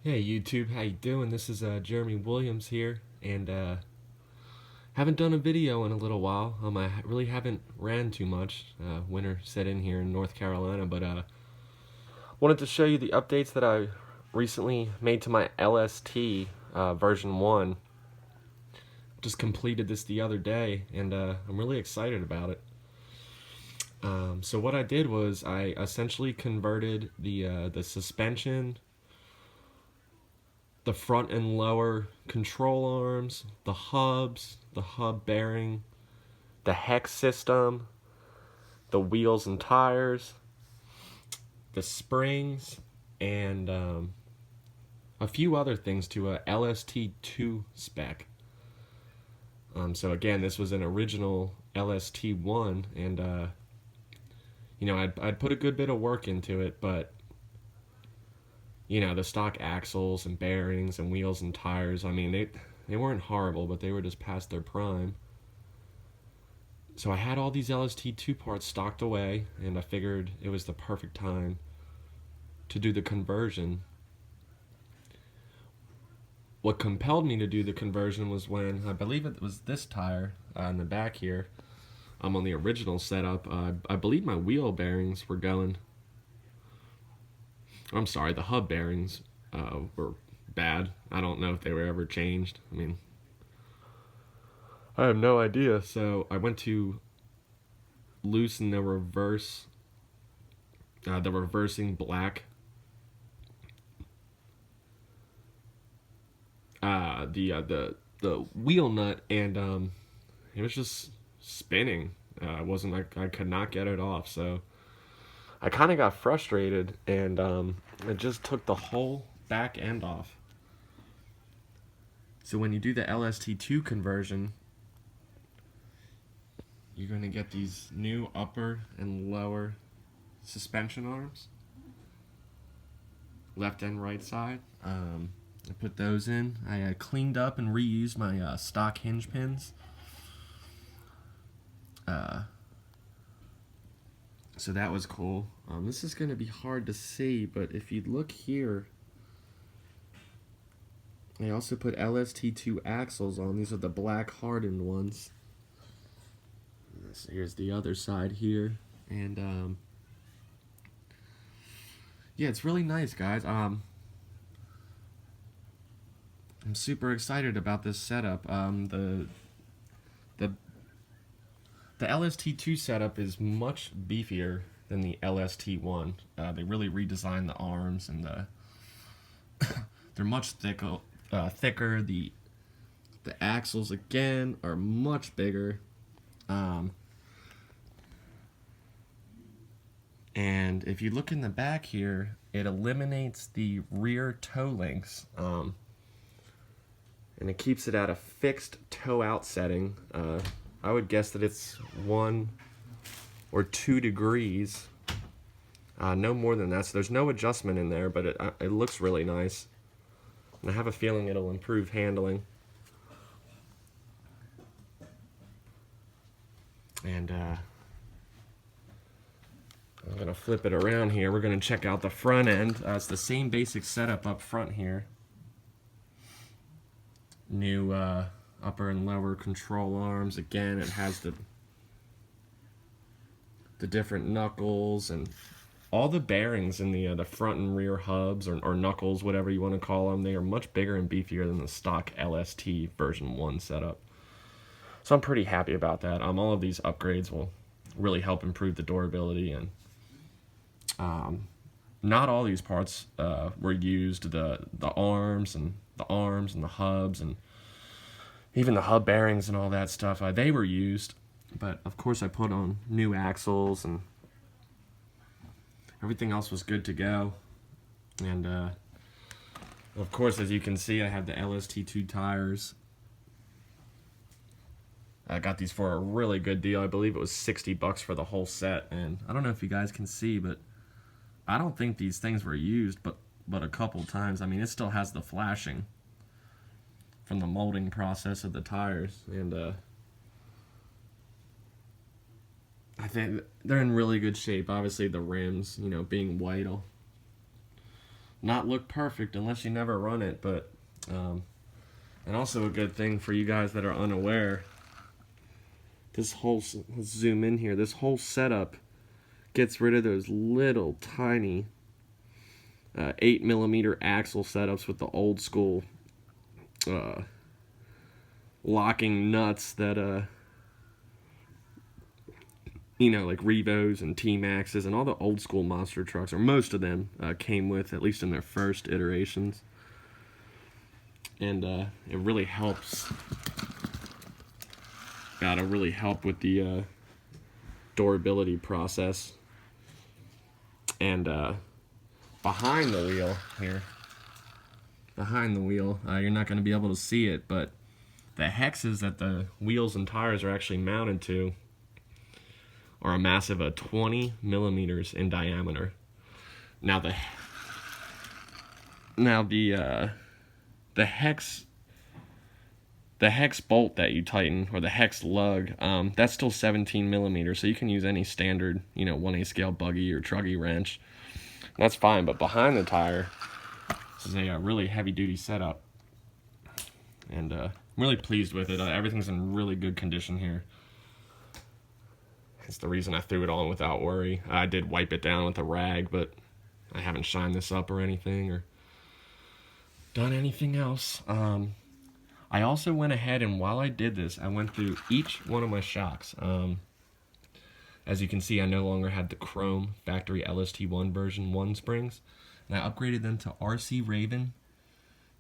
Hey YouTube, how you doing? This is Jeremy Williams here, and haven't done a video in a little while. I really haven't ran too much. Winter set in here in North Carolina, but wanted to show you the updates that I recently made to my LST version 1. Just completed this the other day, and I'm really excited about it. So what I did was I essentially converted the suspension, the front and lower control arms, the hubs, the hub bearing, the hex system, the wheels and tires, the springs, and a few other things to a LST2 spec. So again, this was an original LST1, and I'd put a good bit of work into it, but the stock axles and bearings and wheels and tires, I mean, they weren't horrible, but they were just past their prime. So I had all these LST2 parts stocked away, and I figured it was the perfect time to do the conversion. What compelled me to do the conversion was when, I believe it was this tire in the back here, I'm on the original setup, I believe my wheel bearings were going, I'm sorry, the hub bearings were bad. I don't know if they were ever changed. I mean, I have no idea. So I went to loosen the reversing black, the wheel nut, and it was just spinning. I wasn't like I could not get it off. So I kind of got frustrated, and it just took the whole back end off. So when you do the LST2 conversion, you're going to get these new upper and lower suspension arms, left and right side. I put those in. I cleaned up and reused my stock hinge pins. So that was cool. This is going to be hard to see, but if you look here, I also put LST2 axles on. These are the black hardened ones. So here's the other side here, and yeah, it's really nice, guys. I'm super excited about this setup. The the LST2 setup is much beefier than the LST1. They really redesigned the arms, and they're much thicker. The axles again are much bigger. Um, And if you look in the back here, it eliminates the rear toe links, and it keeps it at a fixed toe out setting. I would guess that it's 1 or 2 degrees, no more than that. So there's no adjustment in there, but it looks really nice. And I have a feeling it'll improve handling. And I'm going to flip it around here. We're going to check out the front end. It's the same basic setup up front here. New upper and lower control arms. Again, it has the different knuckles and all the bearings in the front and rear hubs, or knuckles, whatever you want to call them. They are much bigger and beefier than the stock LST version 1 setup. So I'm pretty happy about that. All of these upgrades will really help improve the durability, and not all these parts were used. The arms and the hubs and even the hub bearings and all that stuff, they were used. But of course I put on new axles, and everything else was good to go. And of course, as you can see, I have the LST2 tires. I got these for a really good deal. I believe it was $60 for the whole set. And I don't know if you guys can see, but I don't think these things were used but a couple times. I mean, it still has the flashing from the molding process of the tires, and I think they're in really good shape. Obviously, the rims, being white, will not look perfect unless you never run it, but and also a good thing for you guys that are unaware, this whole, let's zoom in here, this whole setup gets rid of those little tiny 8mm axle setups with the old school locking nuts that you know, like Revos and T-Maxes and all the old school monster trucks, or most of them, came with, at least in their first iterations. And it really helps. Gotta really help with the durability process. And behind the wheel here, you're not going to be able to see it, but the hexes that the wheels and tires are actually mounted to are a massive 20mm in diameter. Now the hex bolt that you tighten, or the hex lug, that's still 17mm, so you can use any standard, you know, 1/8 scale buggy or truggy wrench. That's fine, but behind the tire, this is a really heavy-duty setup, and I'm really pleased with it. Everything's in really good condition here. It's the reason I threw it on without worry. I did wipe it down with a rag, but I haven't shined this up or anything, or done anything else. I also went ahead, and while I did this, I went through each one of my shocks. As you can see, I no longer had the chrome factory LST1 version 1 springs, and I upgraded them to RC Raven,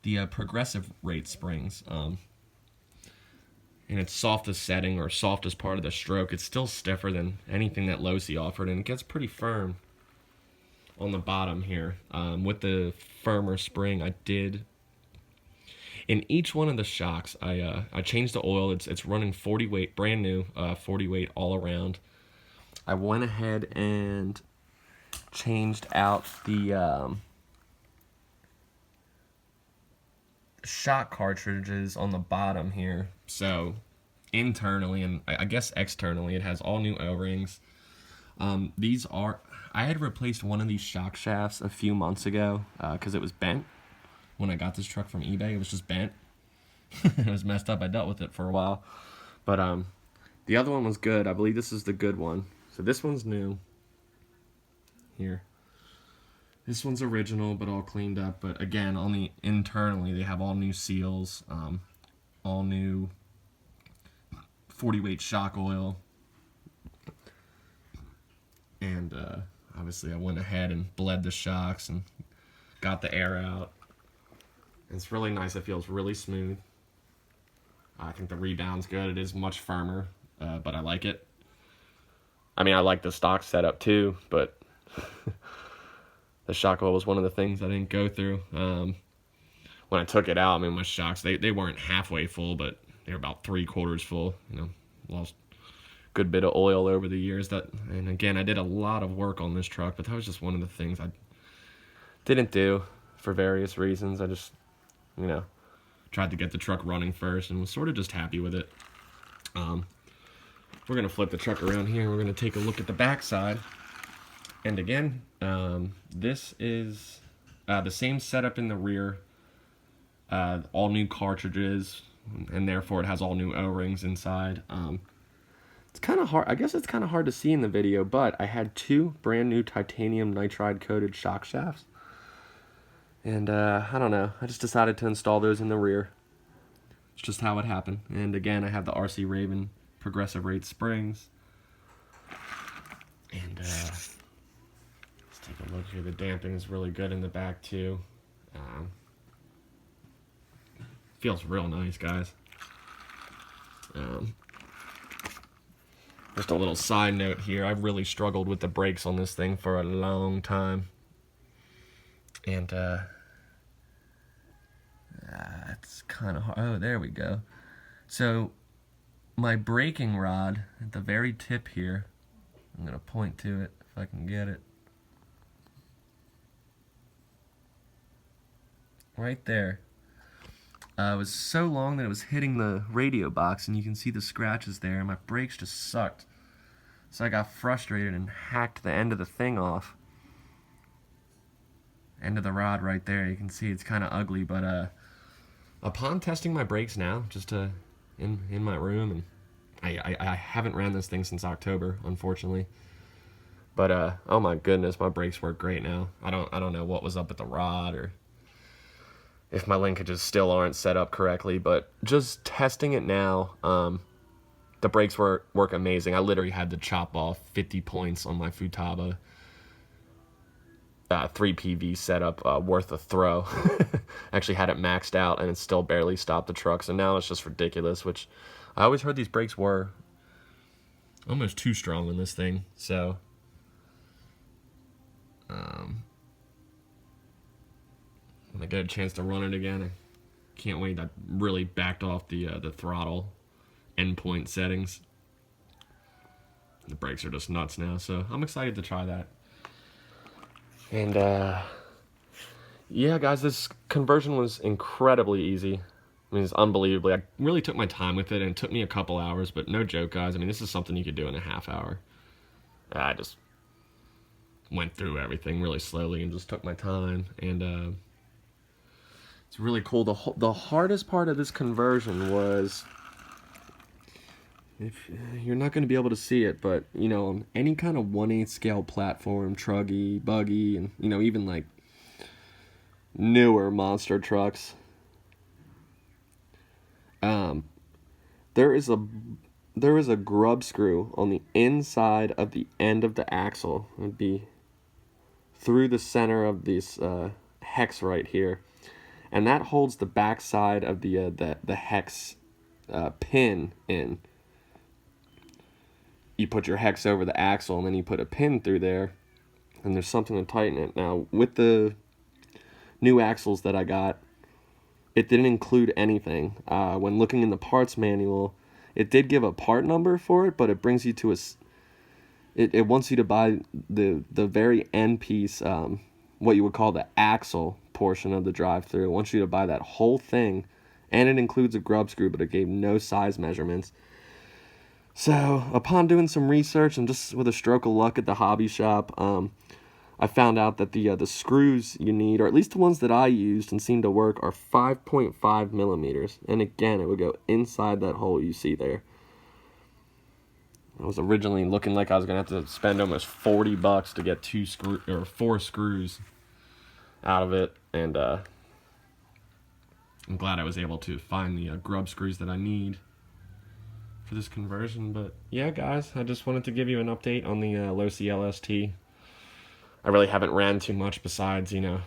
the progressive rate springs. In its softest setting, or softest part of the stroke, it's still stiffer than anything that Losi offered, and it gets pretty firm on the bottom here. With the firmer spring, I did, in each one of the shocks, I changed the oil. It's running 40 weight, brand new 40 weight all around. I went ahead and changed out the shock cartridges on the bottom here. So internally, and I guess externally, it has all new O-rings. These are, I had replaced one of these shock shafts a few months ago because it was bent. When I got this truck from eBay, it was just bent. It was messed up. I dealt with it for a while, but the other one was good. I believe this is the good one. So this one's new here. This one's original, but all cleaned up. But again, on the internally, they have all new seals, all new 40 weight shock oil, and obviously I went ahead and bled the shocks and got the air out. It's really nice. It feels really smooth. I think the rebound's good. It is much firmer, but I like it. I mean, I like the stock setup too, but the shock oil was one of the things I didn't go through. When I took it out, I mean, my shocks, they weren't halfway full, but they were about 3/4 full. You know, lost a good bit of oil over the years. And again, I did a lot of work on this truck, but that was just one of the things I didn't do for various reasons. I just, you know, tried to get the truck running first and was sort of just happy with it. We're going to flip the truck around here, and we're going to take a look at the back side. And again, this is the same setup in the rear, all new cartridges, and therefore it has all new O-rings inside. It's kind of hard, I guess it's kind of hard to see in the video, but I had 2 brand new titanium nitride coated shock shafts. And I don't know, I just decided to install those in the rear. It's just how it happened. And again, I have the RC Raven progressive rate springs. And let's take a look here. The damping is really good in the back too. Feels real nice, guys. Just a little side note here. I've really struggled with the brakes on this thing for a long time. And it's kind of hard. Oh, there we go. So my braking rod at the very tip here, I'm going to point to it if I can get it. Right there. It was so long that it was hitting the radio box, and you can see the scratches there, and my brakes just sucked. So I got frustrated and hacked the end of the thing off. end of the rod right there. You can see it's kind of ugly, but upon testing my brakes now, just in my room, and I haven't ran this thing since October, unfortunately. But oh my goodness, my brakes work great now. I don't know what was up with the rod, or if my linkages still aren't set up correctly, but just testing it now, the brakes work amazing. I literally had to chop off 50 points on my Futaba 3PV setup worth a throw. Actually had it maxed out and it still barely stopped the truck, so now it's just ridiculous, which I always heard these brakes were almost too strong on this thing, so when I get a chance to run it again, I can't wait. I really backed off the throttle endpoint settings. The brakes are just nuts now, so I'm excited to try that. And yeah, guys, this conversion was incredibly easy. I mean, it's unbelievably. I really took my time with it, and it took me a couple hours, but no joke, guys. I mean, this is something you could do in a half hour. I just went through everything really slowly and just took my time, and it's really cool. The hardest part of this conversion was, if you're not going to be able to see it, but you know, on any kind of 1/8 scale platform, truggy, buggy, and you know, even like newer monster trucks, there is a grub screw on the inside of the end of the axle. It would be through the center of this hex right here, and that holds the back side of the hex pin in. You put your hex over the axle, and then you put a pin through there, and there's something to tighten it. Now, with the new axles that I got, it didn't include anything. When looking in the parts manual, it did give a part number for it, but it brings you to it wants you to buy the very end piece, what you would call the axle portion of the drive-through. It wants you to buy that whole thing, and it includes a grub screw, but it gave no size measurements. So, upon doing some research and just with a stroke of luck at the hobby shop, I found out that the screws you need, or at least the ones that I used and seemed to work, are 5.5 millimeters. And again, it would go inside that hole you see there. I was originally looking like I was going to have to spend almost $40 to get 4 screws out of it. And I'm glad I was able to find the grub screws that I need for this conversion. But yeah, guys, I just wanted to give you an update on the Losi LST. I really haven't ran too much besides, you know,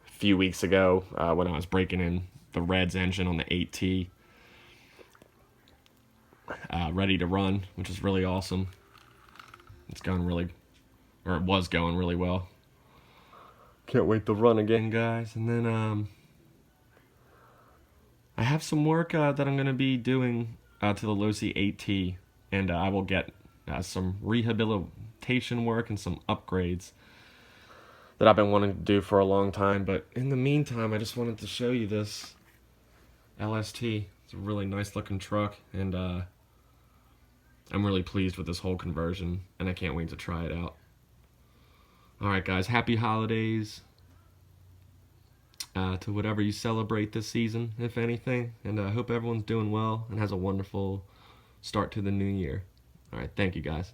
a few weeks ago when I was breaking in the Reds engine on the 8T, ready to run, which is really awesome. It's going really, or it was going really well. Can't wait to run again, guys. And then I have some work that I'm going to be doing to the Losi 8T, and I will get some rehabilitation work and some upgrades that I've been wanting to do for a long time. But in the meantime, I just wanted to show you this LST. It's a really nice looking truck, and I'm really pleased with this whole conversion, and I can't wait to try it out. Alright guys, happy holidays to whatever you celebrate this season, if anything, and I hope everyone's doing well and has a wonderful start to the new year. Alright, thank you guys.